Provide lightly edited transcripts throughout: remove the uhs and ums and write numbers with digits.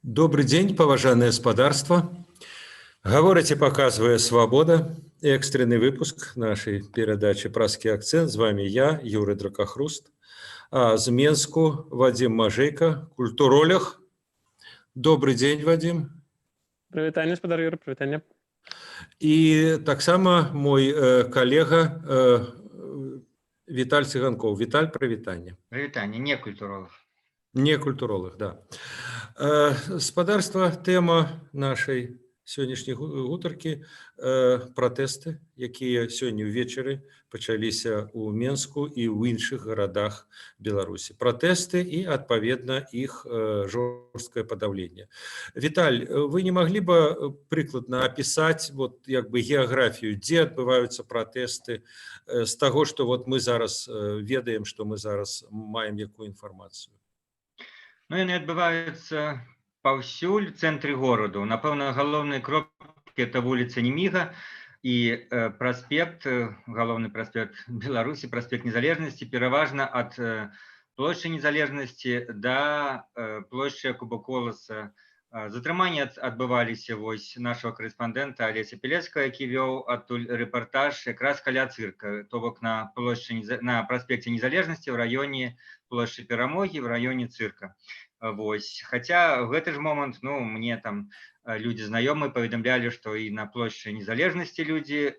Добрый день, паважанае спадарства. Гаворыць і паказвае «Свабода». Экстренный выпуск нашей передачи «Праскі акцент». С вами я, Юрий Дракохруст. А з Менску Вадим Мажейка, культуролог. Добрый день, Вадим. Прывітанне, спадар Юрый, прывітанне. И таксама мой коллега Виталь Цыганков. Виталь, прывітанне. Прывітанне, не культуролог. Не культуролог, да. Спадарства, тэма нашай сённяшняй гутаркі пратэсты, якія сёння ўвечары пачаліся ў Менску і ў іншых гарадах Беларусі. Пратэсты і, адпаведна, іх жорсткае падаўленне. Віталь, вы не маглі бы прыкладна апісаць як бы геаграфію, дзе адбываюцца пратэсты з таго, што мы зараз ведаем, што мы зараз маем якую інфармацыю? Ну, яны адбываюцца паўсюль у цэнтры гораду. Напэўна, галоўныя кропкі – это вуліца Неміга і праспект, галоўны праспект Беларусі, праспект Незалежнасці, пераважна ад плошчы Незалежнасці да плошчы Куба-Коласа. Затрыманні адбываліся нашага карэспандэнта Алеся Пілецкага, які вёў адтуль рэпартаж якраз каля цырка, то бок на праспекце Незалежнасці, в раёне плошчы Перамогі, в раёне цырка. Хаця гэты ж момант, мне там людзі знаёмыя паведамлялі, што і на плошчы Незалежнасці людзі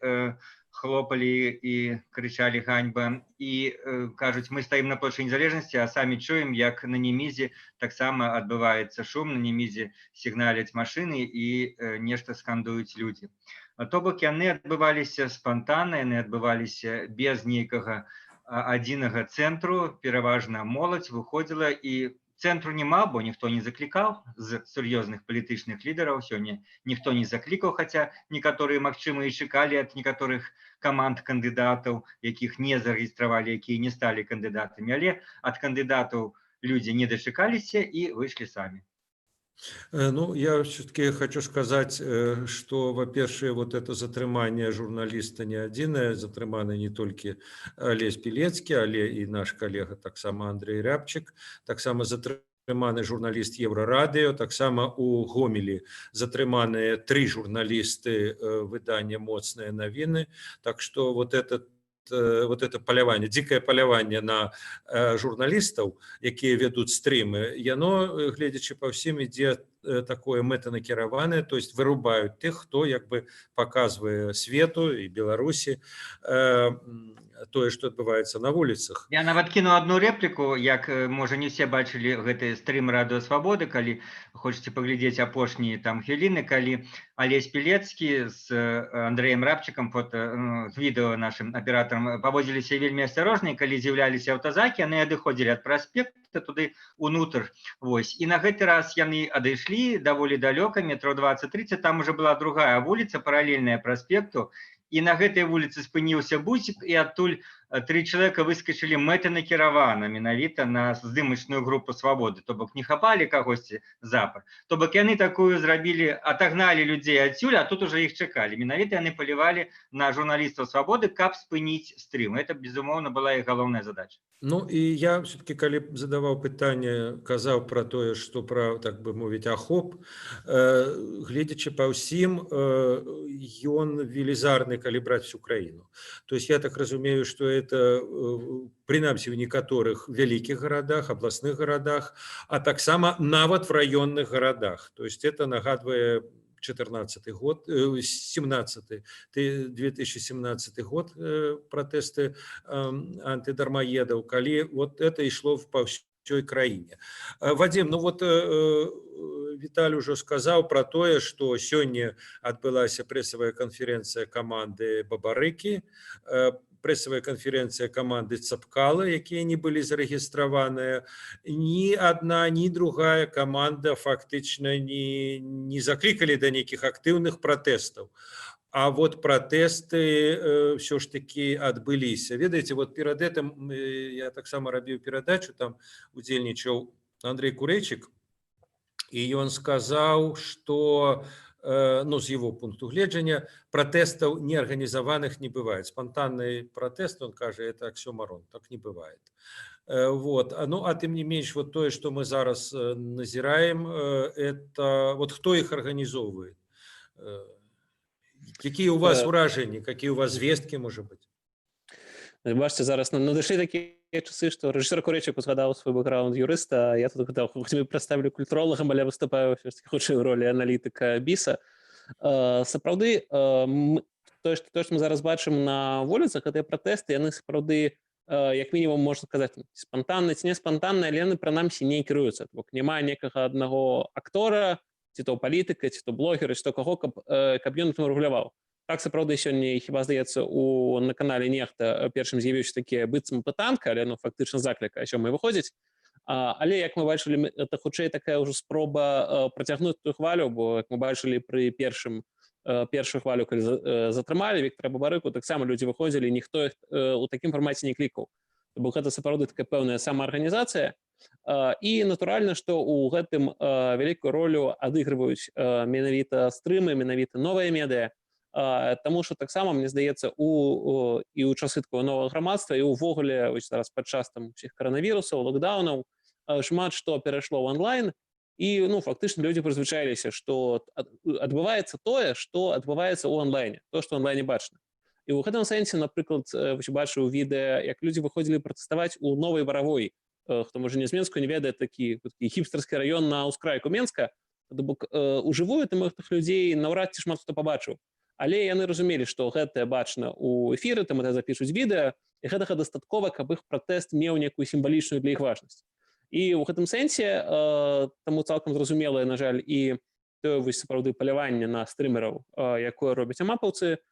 хлопалі і крычалі ганьба, і кажуць, мы стаім на плошчы Незалежнасці, а самі чуем, як на Немізе таксама адбываецца шум, на Немізе сігналяць машыны і нешта скандуюць людзі. То бок яны адбываліся спантанна, яны адбываліся без нейкага адзінага цэнтру, пераважна моладзь выходзіла, і цэнтру няма, бо ніхто не заклікаў з сур'ёзных палітычных лідараў. Сёння ніхто не заклікаў, хаця некаторыя, магчыма, і чакалі ад некаторых каманд кандыдатаў, якіх не зарэгістравалі, якія не сталі кандыдатамі, але ад кандыдатаў людзі не дачакаліся і выйшлі самі. Я все-таки хочу сказать, что, во-первых, это затрымание журналиста не адзінае, затрыманы не только Алесь Пілецкі, але и наш коллега, таксама Андрей Рябчык, таксама затрыманы журналист Еврорадио, таксама у Гомелі затрыманыя 3 журналисты выдання «Моцныя навіны». Так что это поляванне, дзікае паляванне на журналістаў, якія вядуць стрымы, яно, гледзячы па ўсім, ідзе такое мэтанакіраванае, то есть вырубаюць тых, хто як бы паказвае свету і Беларусі тое, што адбываецца на вуліцах. Я нават кіну одну рэпліку, як, можа, не все бачылі гэты стрым радыё Свабоды, калі хочаце паглядзець апошнія там хвіліны, калі Алесь Пілецкі з Андрэем Рябчыкам, з відэо нашым аператарам, паводзіліся вельмі асцярожна, калі з'яўляліся аўтазакі, яны адыходзілі ад праспекта туды унутр. І на гэты раз яны адышлі даволі далёка, метров 20-30, там уже была другая вуліца, паралельная праспекту, і на гэтай вуліцы спыніўся бусік, і адтуль 3 чалавека выскачылі мэтанакіравана менавіта на здымачную групу Свабоды, то бок не хапалі кагосьці запар, то бок яны такую зрабілі, атагналі людзей адсюль, а тут уже іх чакалі. Менавіта яны палівалі на журналістаў Свабоды, каб спыніць стрым. Это, безумоўна, была іх галоўная задача. І я все-таки, калі задаваў пытанне, казаў пра тое, што пра, так бы мовіць, ахоп, гледзячы па ўсім, ён велізарны, калі браць всю краіну. То есть я так разумею, что это прынамсі в некаторых вялікіх гарадах, абласных гарадах, а таксама нават в раённых гарадах. То есть это нагадвае 2017 год протесты антидармоедов, калі это ишло по всей краине. Вадим, Виталий уже сказал про то, что сегодня отбылась прессовая конференция команды Бабарыкі, прессовая конференция команды Цапкала, якія не были зарегістраваныя. Ни одна, ни другая команда фактично не закликали до неких активных протестов. А протесты все ж таки адбыліся. Ведаеце, перад этим я таксама рабіў перадачу, там удзельнічаў Андрей Курэйчык, и он сказал, что с его пункту гледжання, протестов неорганизованных не бывает. Спонтанный протест, он кажет, это оксюмарон, так не бывает. Вот. Ну, а тым не менш, вот тое, што мы зараз назіраем, это вот хто іх арганізоўвае? Какие у вас ўражанні, какие у вас звесткі, можа быць? Бачите, зараз надышлі такія часы, што рэжысёр Курэчык узгадаў свой бэкграунд юрыста, а я тут гадаў, хоць мы прадставілі культуролагам, але выступаю ўсё ж такі хутчэй у ролі аналітыка біса. Сапраўды, тое, што мы зараз бачым на вуліцах, гэтыя пратэсты, яны сапраўды, як мінімум, можна сказаць, спантанна ці не спантанна, але яны прынамсі не кіруюцца. Бо няма некага аднаго актора, ці то палітыка, ці то блогера, ці то каго, каб ён там рэгуляваў. Так, сапраўды, сёння, хіба здаецца, на канале нехта першым з'явіўся такі быццам пытанка, але фактычна закліка, а сёмай выходзіць. Але, як мы бачылі, это хутчэй такая ўжо спроба працягнуць тую хвалю, бо, як мы бачылі, пры першую хвалю, калі затрымалі Віктара Бабарыку, таксама людзі выходзілі, ніхто іх у такім фармаце не клікаў. Бо гэта сапраўды такая пэўная самаарганізацыя. І, натуральна, што ў гэтым вялікую ролю адыгрываюць менавіта стрымы, менавіта новыя медыа, таму што таксама, мне здаецца, і ў часы такого новага грамадства, і ўвогуле зараз падчас усіх каранавірусаў, локдаўнаў, шмат што перайшло ў онлайн, і фактычна людзі прызвычаіліся, што адбываецца тое, што адбываецца ў онлайне, то, што ў онлайне бачна. І ў гэтым сэнсе, напрыклад, бачыў відэа, як людзі выходзілі пратэставаць у Новай Баравой. Хто, можа, не з Менску не ведае, такі хіпстарскі раён на ўскрайку Менска, бок ужывую тых людзей наўрад ці шмат хто пабачыў. Але яны разумелі, што гэта бачна ў эфіры, там запішуць відэа, і гэтага дастаткова, каб іх пратэст меў некую сімвалічную для іх важнасць. І ў гэтым сэнсе таму цалкам зразумелае, на жаль, і тое сапраўды паляванне на стрымераў, якое робяць амапаўцы,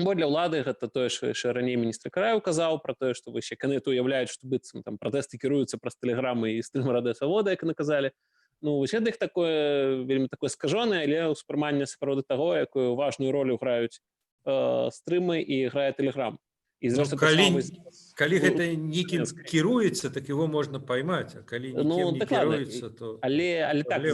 бо для ўлады гэта тое, што раней міністр краю казаў пра тое, што як яны уяўляюць, што быццам пратэсты кіруюцца праз тэлеграмы і стрымер Ад Свабода, як яны казалі. Гэта іх такое вельмі такое скажонае, але ўспрыманне сапраўды таго, якую важную ролю граюць стрымы і грае тэлеграм. Калі гэта некім кіруецца, так яго можна паймаць, а калі нікім не кіруецца, то... Але так,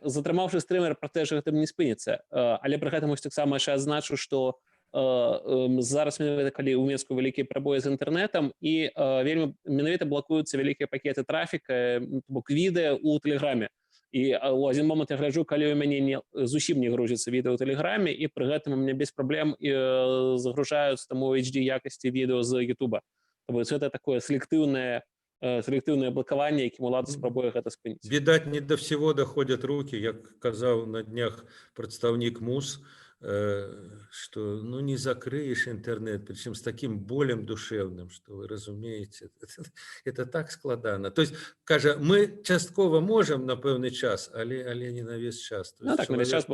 затрымаўшы стрымер, пратэж гэтым не спыніцца. Але пры гэтым таксама яшчэ адзначу, што зараз менавіта калі ў Менску вялікія прабоі з інтэрнэтам і вельмі менавіта блакуюцца вялікія пакеты трафіка, бок відэа ў тэлеграме. І ў адзін момант я гляджу, калі ў мяне зусім не грузіцца відэа ў тэлеграме, і пры гэтым у мяне без праблем загружаюцца таму HD якасці відэа з Ютуба. Таму гэта такое селектыўнае блакаванне, якім улада спрабуе гэта спыніць. Відаць, не да всего доходят руки, як казаў на днях прадстаўнік МУС, что не закрыешь интернет, причем с таким болем душевным, что вы разумеете, это так складана. То есть, кажа, мы часткова можем на пэўны час, але не на весь час. Так, на весь час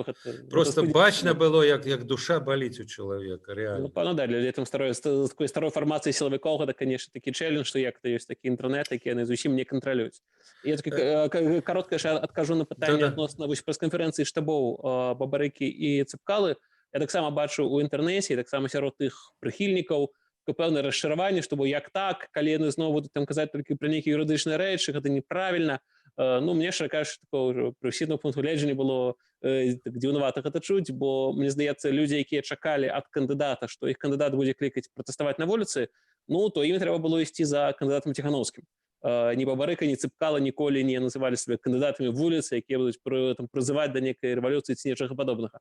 просто бачна было, як душа боліць у человека, реально. Да, для людзей такой старой фармацыі сілавікоў гэта, конечно, такі чэлендж, што як-то ёсць такі інтэрнэт, які яны зусім не кантралююць. Я каротка адкажу на пытанне адносна прэс-канферэнцыі штабоў Бабарыкі і Цыпкалы. Я таксама бачу ў інтэрнэце, і таксама сярод тых прыхільнікаў пэўнае расчараванне, што як так, калі яны зноў будуць казаць толькі пра нейкія юрыдычныя рэчы, гэта неправільна. Мне шчыра кажучы, такого прафесійнага пункту гледжання было дзіўнавата гэта чуць, бо мне здаецца, людзі, якія чакалі ад кандыдата, што іх кандыдат будзе клікаць пратэставаць на вуліцы, то ім трэба было ісці за кандыдатам Ціханаўскім. Ні Бабарыка, ні Цыпкала ніколі не называлі сябе кандыдатамі вуліцы, якія будуць прызываць да нейкай рэвалюцыі ці нечага падобнага.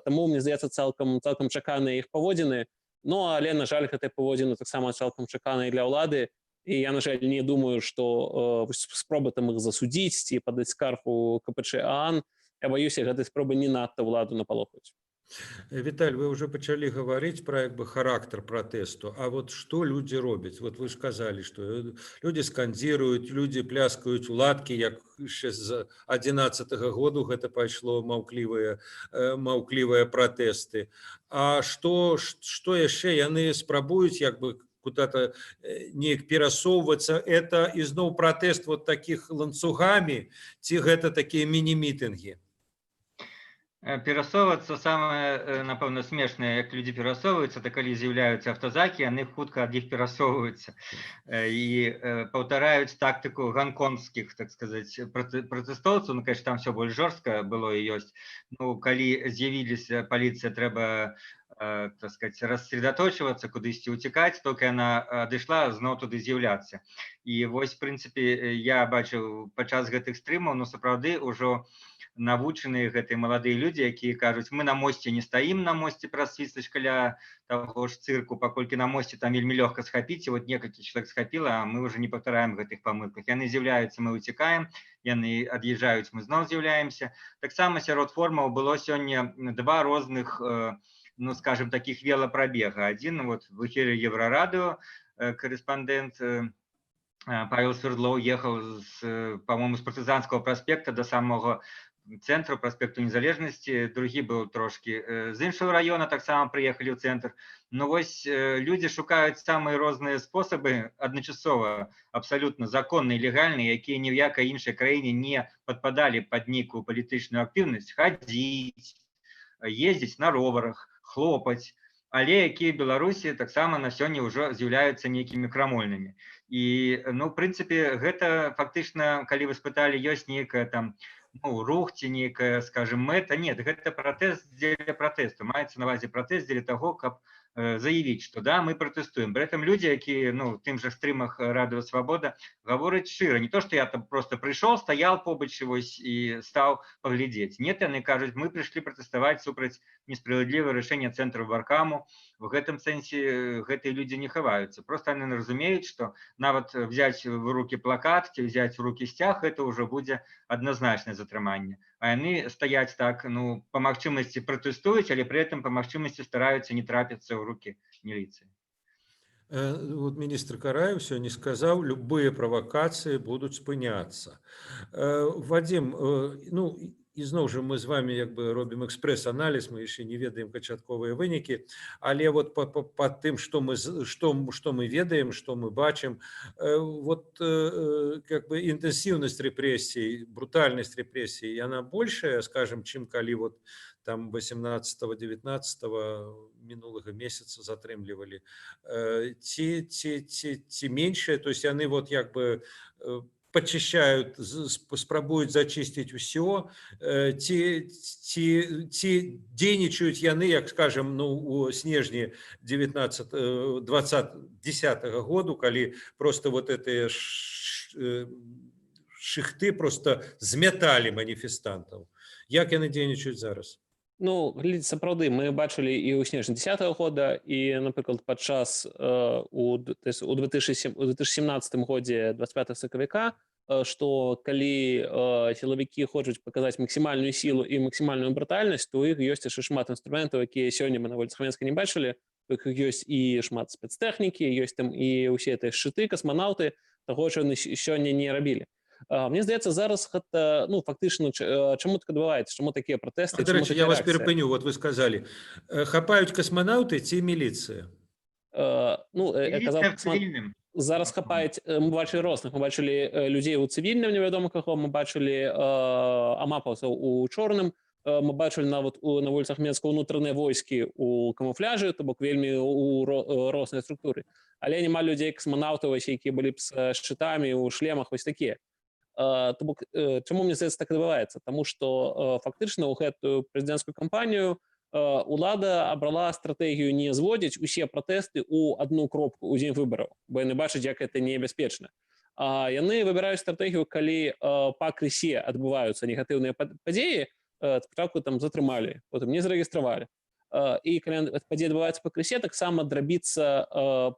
Таму, мне здаецца, цалкам чаканыя іх паводзіны, але, на жаль, гэтыя паводзіны таксама цалкам чаканыя для ўлады, і я, на жаль, не думаю, што спроба там іх засудзіць ці падаць скаргу КПЧ ААН, я баюся, гэтай спробы не надта ўладу напалохаюць. Виталь, вы уже начали говорить про характер протесту, а вот что люди робят? Вот вы сказали, что люди скандируют, люди пляскают уладки, як еще з 11-го году это пошло маўклівыя протесты. А что еще яны спрабуюць як бы куда-то неяк перасоўвацца? Это ізноў протест вот таких ланцугами, ці гэта такие мини-митинги? Перасоўвацца самае, напэўна, смешнае, як людзі перасоўваюцца, то калі з'яўляюцца аўтазакі, яны хутка ад іх перасоўваюцца і паўтараюць тактыку ганконгскіх, так сказаць, пратэстоўцаў. Ну, конечно, там все больш жорстка было і ёсць. Ну, калі з'явіліся паліцыя, трэба, так сказать, рассредоточиваться, кудысьці уцекаць, толькі яна адышла, зноў туды з'яўляцца. І вось, в прынцыпе, я бачыў падчас гэтых стрымаў, ну, сапраўды ўжо навучаныя гэтыя маладыя людзі, якія кажуць, мы на мосце не стаім, на мосце прасвіслаць каля таго ж цырку, паколькі на мосце там вельмі лёгка схапіць, і вот некалькі чалавек схапіла, а мы ўжо не паўтараем гэтых памылках. Яны з'яўляюцца, мы уцекаем, яны ад'язджаюць, мы зноў з'яўляемся. Таксама сярод формаў было сёння два розных, ну, скажем, таких велопрабега. Адзін вот в эфире Еврорадио корреспондент Павел Свердлов ехал, по-моему, с Партизанского проспекта до самого цэнтру, праспекту Незалежнасці, другі быў трошкі з іншого района, таксама прыехалі ў цэнтр. Ну вось людзі шукаюць самыя розныя спосабы адначасова, абсалютна законныя і легальныя, якія ні ў якай іншай краіне не падпадалі пад нейкую палітычную актыўнасць, хадзіць, ездзіць на роварах, хлопаць, але якія в Беларусі таксама на сёння ўжо з'яўляюцца нейкімі крамольнымі. І, ну, в прынцыпе, гэта фактычна, калі вы спыталі, ёсць нейкая там, ну, рух ці нейкая, скажем, мэта. Нет, гэта пратэст дзеля пратэсту. Маецца на ўвазе пратэст дзеля таго, каб заявіць, што да, мы пратэстуем. Пры этом людзі, якія, ну, в тым жа стрымах Радыё Свабода гавораць шчыра. Не то, што я там просто прыйшоў, стаяў побач вось і стаў паглядзець. Нет, яны кажуць, мы прыйшлі пратэставаць супраць несправядлівага рашэння цэнтру Баркаму. В гэтым сэнсе гэтыя людзі не хаваюцца. Просто яны разумеюць, што нават взяць в руки плакат ці взяць в руки сцяг, гэта ўжо будзе адназначнае затрыманне. А яны стаяць так, ну, по магчымасці пратэстуюць, але пры этом по магчымасці стараюцца не трапіцца ў руки міліцыі. Вот министр Караев сегодня сказал, любые провокации будут спыняться. Вадим, ну, ізноў жа мы з вами як бы робім экспрэс-аналіз, мы яшчэ не ведаем пачатковыя вынікі, але вот па тым, што мы ведаем, што мы бачым, вот как бы інтэнсіўнасць рэпрэсій, брутальнасць рэпрэсій, яна большая, скажем, чым калі вот там 18-19 мінулага месяца затрымлівалі, ці меншая, то есть яны вот як бы подчищают, спрабуюць зачистить усё, ці дзейнічаюць яны, як скажем, ну, у снежні 2010 году, калі просто вот этыя шыхты просто змяталі маніфестантаў. Як яны дзейнічаюць зараз? Ну, глядзіце, сапраўды, мы бачылі і ў снежні 10-го года, і, напрыклад, падчас у 2017 годзе 25 сакавіка, што калі сілавікі хочуць паказаць максімальную сілу і максімальную брутальнасць, то у іх ёсць яшчэ шмат інструментаў, якія сёння мы на вуліцах Мінска не бачылі, у іх ёсць і шмат спецтэхнікі, ёсць там і ўсе гэтыя шчыты, касманаўты, таго, што яны сёння не рабілі. Мне здаецца, зараз гэта, ну, фактычна, чаму так адбываецца, чаму такія пратэсты? До речі, я вас перепыню, вот вы сказали, хапаюць касманаўты ці міліцыя? Ну, зараз хапаюць, мы бачылі розных, мы бачылі людзей у цывільным, невядома каго, мы бачылі амапаўцаў у чорным, мы бачылі нават на вуліцах Мінска ўнутраныя войскі у камуфляжы, то бок вельмі у рознай структуры. Але няма людзей касманаўтаў, якія былі б з шчытамі, у шлемах, вось такія. То бок, чаму, мне здаецца, так адбываецца? Таму што фактычна ў гэтую прэзідэнцкую кампанію улада абрала стратэгію не зводзіць усе пратэсты ў адну кропку ў дзень выбараў, бо яны бачаць, як гэта небяспечна. Яны выбіраюць стратэгію, калі па крысе адбываюцца негатыўныя падзеі, спачатку там затрымалі, потым не зарэгістравалі. І калі падзеі адбываюцца па крысе, таксама драбіцца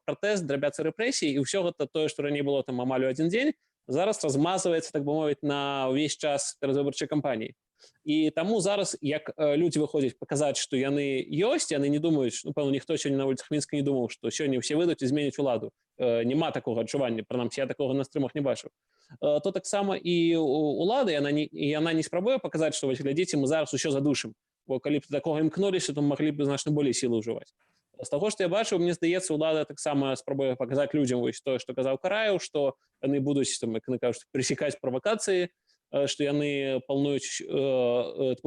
пратэст, драбяцца рэпрэсіі, і ўсё гэта тое, што раней было там амаль у адзін дзень, зараз размазваецца, так бы мовіць, на ўвесь час перадвыбарчай кампаніі. І таму зараз, як людзі выходзяць паказаць, што яны ёсць, яны не думаюць, ну, пэўна, ніхто сёння на вуліцах Мінска не думаў, што сёння ўсе выйдуць і зменяць уладу. Няма такога адчування, прынамсі, я такога на стрымах не бачыў. То таксама і улада, яна не спрабуе паказаць, што, вось, глядзіце, мы зараз усё задушым, бо калі б такога імкнуліся, то маглі б значна болей сілы ўжываць. З таго, што я бачыў, мне здаецца, улада таксама спрабуе паказаць людзям вось тое, што казаў Караеў, што яны будуць, там, як яны кажуць, пресекаць правакацыі, што яны плануюць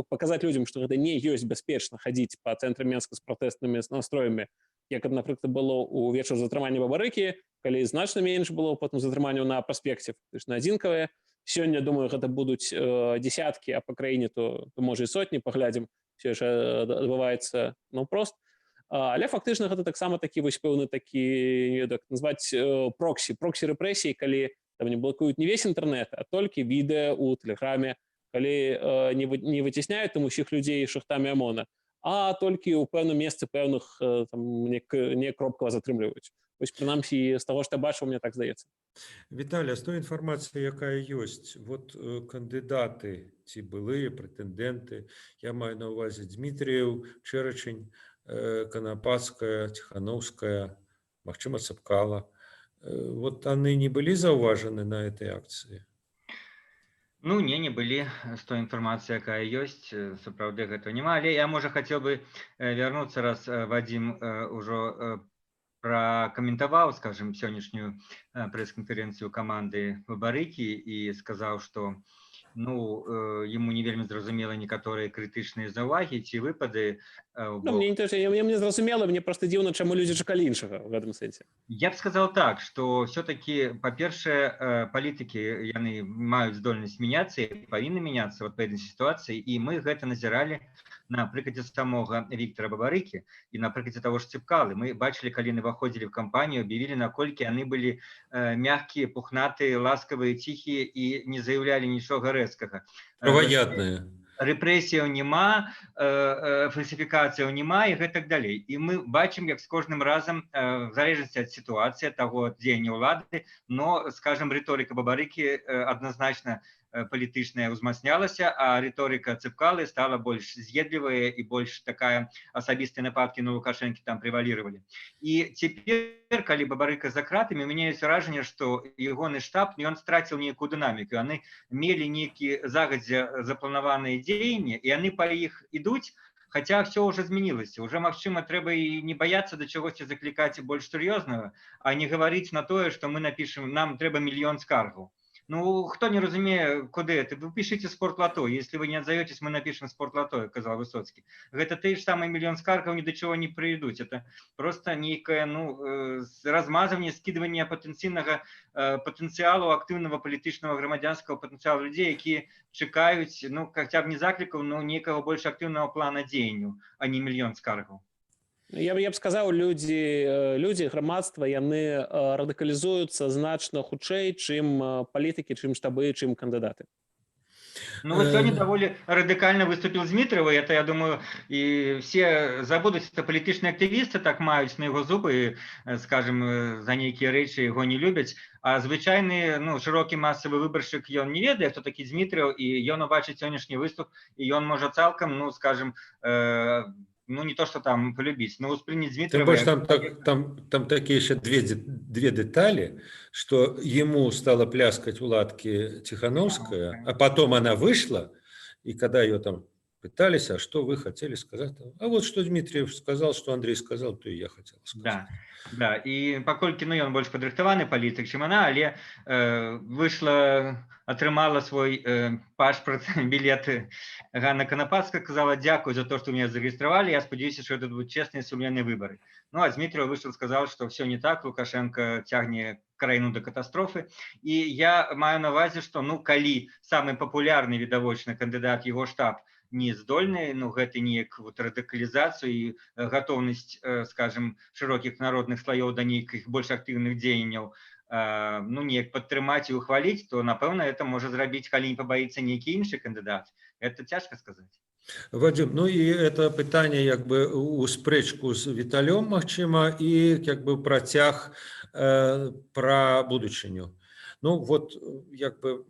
паказаць людзям, што гэта не ёсць бяспечна хадзіць па цэнтры Менска з пратэснымі настроямі, як, напрыклад, было ў вечар затрымання Бабарыкі, калі значна менш было потым затрыманняў на праспекце, фактычна адзінкавыя. Сёння, думаю, гэта будуць дзесяткі, а па краіне то можа і сотні, паглядзім, все ж адбываецца наўпрост. Але фактычна гэта таксама такі вось пэўны такі, так назваць, проксі рэпрэсій, калі там не блокуюць не весь інтэрнэт, а толькі відэа ў тэлеграме, калі не выцісняюць там усіх людзей шахтамі ОМОНа, а толькі ў пэўным месцы пэўных не кропкава затрымліваюць. Вось прынамсі з таго, што бачыў, мне так здаецца. Віталій, з той інфармацыі, якая ёсць, вот кандыдаты ці былыя прэтэндэнты, я маю на ўвазе Дмітрыеў, Чэрачань, Канапацкая, Тихановская, магчыма, Цыпкала, вот они не были заўважаны на этой акции? Ну, не былі з той інфармацыі, якая ёсць, сапраўды гэтага няма, але я, можа, хацеў бы вярнуцца, раз Вадзім ужо пракаментаваў, скажем, сённяшнюю прэс-канферэнцыю каманды Бабарыкі і сказаў, што ему не вельмі зразумела некаторыя крытычныя заўвагі ці выпады. Мне не зразумела, мне проста дзіўна, чаму людзі чакалі іншага в гэтым сэнсе. Я б сказаў так, што все-таки, па-першае, палітыкі яны маюць здольнасць мяняцца і павінны мяняцца в адпаведнай сітуацыі, і мы гэта назіралі на прыкладзе самога Віктора Бабарыкі і на прыкладзе таго ж Цыпкалы. Мы бачылі, калі яны выходзілі в кампанію, аб'явілі, наколькі яны былі мягкія, пухнатыя, ласкавыя, ціхія і не заяўлялі нічога рэзкага. Праваядныя. Рэпрэсіяў няма, фальсіфікацыяў няма і гэтак далей. І мы бачым, як з кожным разам, в залежнасці ад сітуацыі, ад таго дзеяння ўлады, но, скажем, рыторыка Бабарыкі адназначна палітычная ўзмацнялася, а рыторыка Цыпкалы стала больш з'едлівая і больш такая, асабістыя нападкі на Лукашэнкі там прэваліравалі. І цяпер, калі Бабарыка за кратамі, у мяне ёсць уражанне, што ягоны штаб, ён страціў нейкую дынаміку. Яны мелі нейкі загадзя запланаваныя дзеянні, і яны па іх ідуць, хаця все ўжо змянілася. Уже, магчыма, трэба і не баяцца да чагосьці заклікаць больш сур'ёзнага, а не гаварыць на тое, што мы напішам, нам трэба 1 000 000 скаргаў. Ну, кто не разумее, куды это? Вы пишите спортлото. Если вы не отзоветесь, мы напишем спортлото, сказал Высоцкий. Это те же самые 1 000 000 скаргов ни до чего не приведут. Это просто некое размазывание, скидывание потенциального потенциалу, активного политического, громадянского потенциала людей, которые чекают, хотя бы не закликов, но некого больше активного плана дзеянню, а не 1 000 000 скаргов. Я б сказаў, людзі, грамадства, яны радыкалізуюцца значна хутчэй, чым палітыкі, чым штабы, чым кандыдаты. Сегодня довольно радикально выступил Дмитриев, это, я думаю, и все забудут, что политичные активисты так маюць на его зубы, скажем, за некие речи его не любят, а звычайный, широкий массовый выборщик, он не ведае, кто такой Дмитриев, и он убачыць сегодняшний выступ, и он может цалком, скажем, не то, что там полюбить, но воспринять Дмитриева... Там такие еще две детали, что ему стала пляскать у ладки Тихановская, а потом она вышла, и когда ее там пытались, а что вы хотели сказать? А вот что Дмитриев сказал, что Андрей сказал, то и я хотел сказать. Да, и покольки, он больше подрыхтаваны политик, чем она, але вышла, атрымала свой пашпорт, билет Ганна Канапацкая, сказала, дякую за то, что меня зарегистрировали, я сподеюсь, что это будут честные, сумленные выборы. А Дмитриев вышел, сказал, что все не так, Лукашенко тягне краіну до катастрофы. И я маю на увазе, что, калі самый популярный видовочный кандидат, его штаб, не здольны, гэта неяк радыкалізацыю і гатоўнасць, скажем, шырокіх народных слоёў да нейкіх больш актыўных дзеянняў, неяк падтрымаць і ухваліць, то, напэўна, это можа зрабіць, калі не пабаіцца нейкі іншы кандыдат. Это цяжка сказаць. Вадим, і это пытанне як бы у спрэчку з Віталём, магчыма, і як бы працяг пра будучыню. Як бы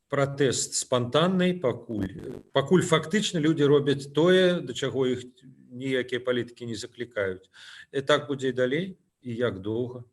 пратэст спантанны пакуль фактычна людзі робяць тое, да чаго іх ніякія палітыкі не заклікаюць. І так будзе і далей, і як доўга?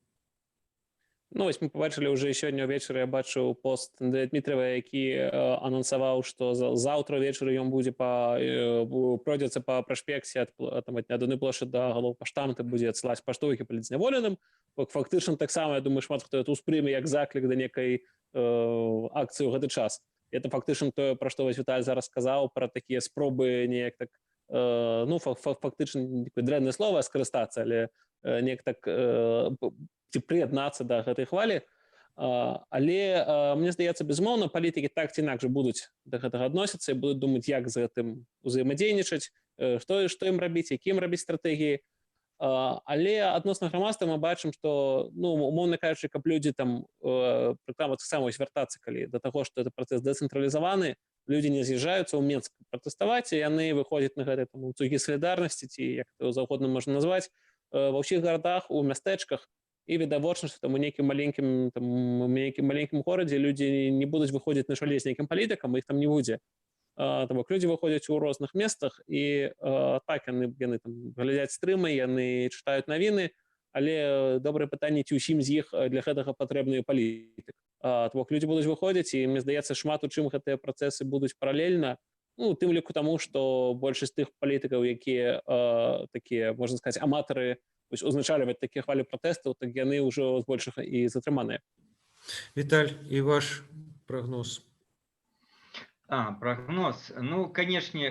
Вось мы побачылі ўжо сёння ўвечары, я бачыў пост Дмітрыева, які анансаваў, што заўтра ўвечары ён будзе пройдзецца па праспекце ад Адны плошчы да галоўпаштамта, будзе адсылаць паштоўкі палітзняволеным. Фактычна таксама, я думаю, шмат хто это ўспрыме як заклік да некай акцыі ў гэты час. Это фактычна тое, пра што вось Віталь зараз сказаў, пра такія спробы неяк так, ну, фактычна такое дрэннае слова скарыстацца, але неяк так ці прыяднацца да гэтай хвалі. Але мне здаецца, безумоўна, палітыкі так ці інакш будуць да гэтага адносіцца і будуць думаць, як з гэтым узаемадзейнічаць, што ім рабіць, якім рабіць стратэгіі. Але адносна грамадства мы бачым, што, ну, умоўна кажучы, каб людзі там прыкладна таксама звяртацца, калі да таго, што гэты працэс дэцэнтралізаваны, людзі не з'язджаюцца ў Менск пратэставаць, і яны выходзяць на гэтай ланцугі салідарнасці, ці як то заўгодна можна назваць, ва ўсіх гарадах, у мястэчках, і відавочна, што там у нейкім маленькім горадзе людзі не будуць выходзіць на чале з нейкім палітыкам, іх там не будзе. То бок людзі выходзяць у розных месцах, і так яны там глядзяць стрымы, яны чытаюць навіны, але добрае пытанне, ці ўсім з іх для гэтага патрэбны палітык. То бок людзі будуць выходзіць, і мне здаецца, шмат у чым гэтыя працэсы будуць паралельна, ну, тым ліку таму, што большасць тых палітыкаў, якія такія, можна сказаць, аматары узначальваць такія хвалі пратэстаў, так яны ўжо збольшага і затрыманыя. Віталь, і ваш прагноз? Прагноз. Ну, канешне,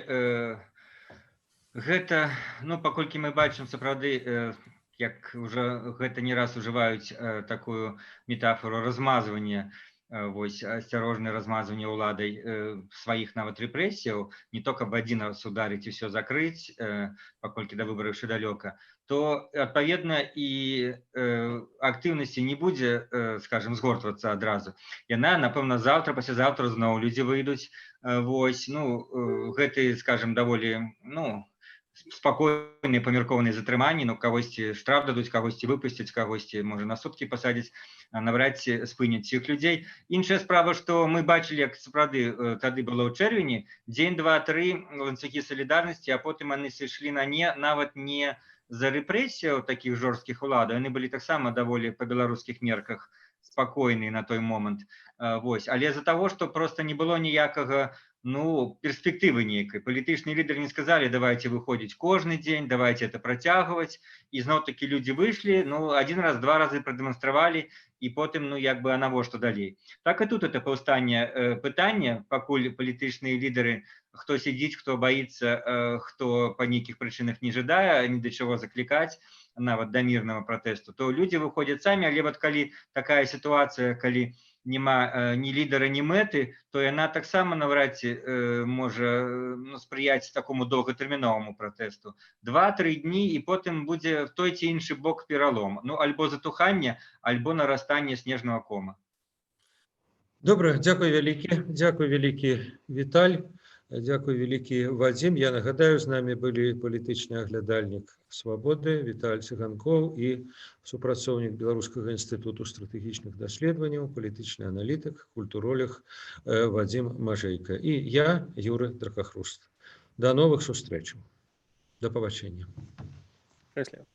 гэта, ну, паколькі мы бачым, сапраўды, як уже гэта не раз ужываюць такую метафору размазвання, вось, асцярожнае размазванне ўладай сваіх нават рэпрэсіяў, не то каб адзін раз ударыць і ўсё закрыць, паколькі да выбараў яшчэ далёка, то, адпаведна, і актыўнасці не будзе, скажем, згортвацца адразу. Яна, напэўна, заўтра, паслязаўтра зноў людзі выйдуць, вось, ну, гэты, скажем, даволі, ну, спакойныя памяркованыя затрыманні, ну, кагосьці штраф дадуць, кагосьці выпусцяць, кагосьці, можа, на суткі пасадзяць, навряд ці спыняць цих людзей. Іншая справа, што мы бачылі, як сапраўды тады было ў чэрвені, дзень, два, тры ланцугі салідарнасці, а потым яны сышлі на нават не за рэпрэсіяў такіх жорсткіх уладаў, яны былі таксама даволі па беларускіх мерках спакойныя на той момант. Вось. Але з-за таго, што проста не было ніякага, ну, перспектывы нейкай. Палітычныя лідары не сказалі, давайте выходзіць кожны дзень, давайте это працягваць. І зноў-такі людзі выйшлі, ну, один раз, два разы прадэманстравалі, і потым, ну, як бы, а навошта далей. Так і тут это паўстане пытанне, пакуль палітычныя лідары, хто сидзіць, хто баіцца, хто па нейкіх прычынах не жадае ні да чаго заклікаць, нават да мірнага пратэсту, то людзі выходзяць самі, але вот калі такая сітуацыя, калі няма ні лідара, ні мэты, то яна таксама наврад ці можа спрыяць такому доўгатэрміноваму пратэсту. 2-3 дні, і потым будзе в той ці іншы бок пералом. Ну, альбо затуханне, альбо нарастанне снежнага кома. Добра, дзякуй вялікі Віталь, дзякуй вялікі Вадзім. Я нагадаю, з намі былі палітычны аглядальнік Свабоды Віталь Цыганкоў і супрацоўнік Беларускага інстытуту стратэгічных даследаванняў, палітычны аналітык, культуролог Вадзім Мажэйка. І я, Юры Дракахруст. Да новых сустрэчаў. Да пабачэння. Шчасліва.